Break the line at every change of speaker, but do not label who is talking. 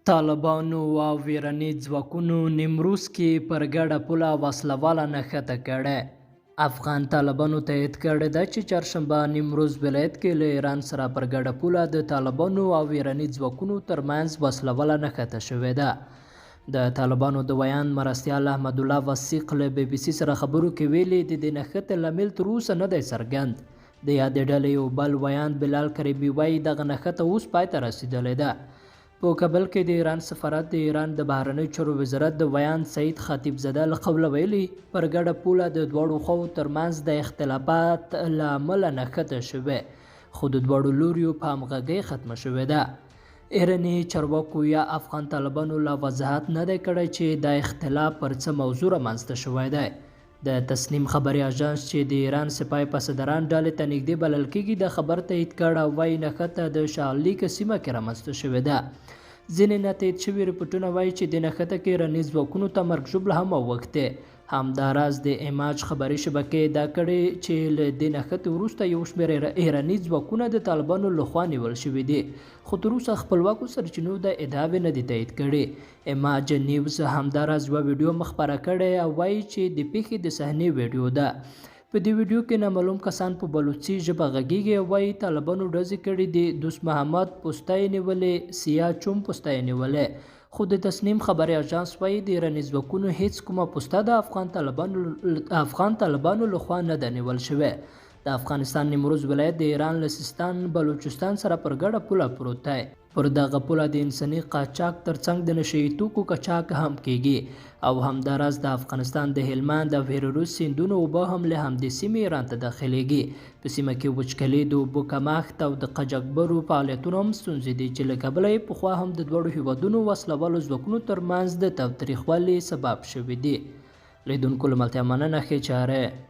طالبانو او ویرني ځواکونو نیمروز کې پر ګډه پوله وسله نښته کړې. افغان طالبانو تایید کړې ده چې چهارشنبه نیمروز ولایت کې له ایران سره پر ګډه پوله د طالبانو او ویرني ځواکونو ترمنځ وسله نښته شوې ده. د طالبانو د ویان مرستیال احمد الله وثیق له بي بي سي سره خبرو کې ویلي د دې نښتې لامل تر اوسه نه دی څرګند. د یادې ډلې یو بل ویان بلال کریمي وایي دغه نښته اوس پای ته رسیدلې ده. په کابل کې د ایران سفارت د ایران د بهرنیو چارو وزارت د ویان سعید خطیب زاده له قوله ویلي پر ګډه پوله د دواړو خواو ترمنځ د اختلافات له امله نښته شوې، خو د دواړو لوریو په همغږۍ ختمه شوې ده. ایراني چارواکو یا افغان طالبانو لا وضاحت نه دی کړی چې دا اختلاف پر څه موضوع رامنځته شوی دی. د تسنیم خبري اژانس چې د ایران سپاه پاسداران ډلې ته نږدې بلل کېږي د خبر تایید کړ او وایي نښته د شالیک سیمه کې رامنځته شوې ده. ځینې ناتایید شوي رپوټونه وایي چې د نښته کې ایراني ځواکونو ته مرګ ژوبله هم اوښتې. همداراز د ایماج خبري شبکې دا کړې چې له دې نښتې وروسته یو شمېر ایراني ځواکونه د طالبانو لخوا نیول شوي دي، خو تر اوسه خپلواکو سرچینو د ادعاوې نه دي تایید کړي. ایماج نیوز همداراز یوه ویډیو مخپره کړې او وایي چې د پیښې د صحنې ویډیو ده. په دې ویډیو کې نامعلوم کسان په بلوچي ژبه غږیږي او وایي طالبانو ډزې کړي دي، دوست محمد پوسته یې نیولې، سیا چوم پوسته یې نیولې. خو د تسنیم خبري اژانس وایي د ایراني ځواکونو هیڅ کومه پوسته د افغان طالبانو لخوا نه ده نیول شوې. د افغانستان نیمروز ولایت د ایران له سیستان بلوچستان سره پر ګډه پوله پروت دی. پر دغه پوله د انساني قاچاق ترڅنګ د نشه یي توکو قاچاق هم کیږي او همداراز د افغانستان د هلمند او هیروز سیندونو اوبه هم له همدې سیمې ایران ته داخلیږي. په سیمه کې وچکلي، د اوبو کمښت او د قاچاقبرو فعالیتونه هم ستونزې دي چې له کبله یې پخوا هم د دواړو هیوادونو وسله والو ځواکونو ترمنځ د تاوتریخوالي سبب شوي دي. لیدونکو له ملتیا مننه، ښې چارې.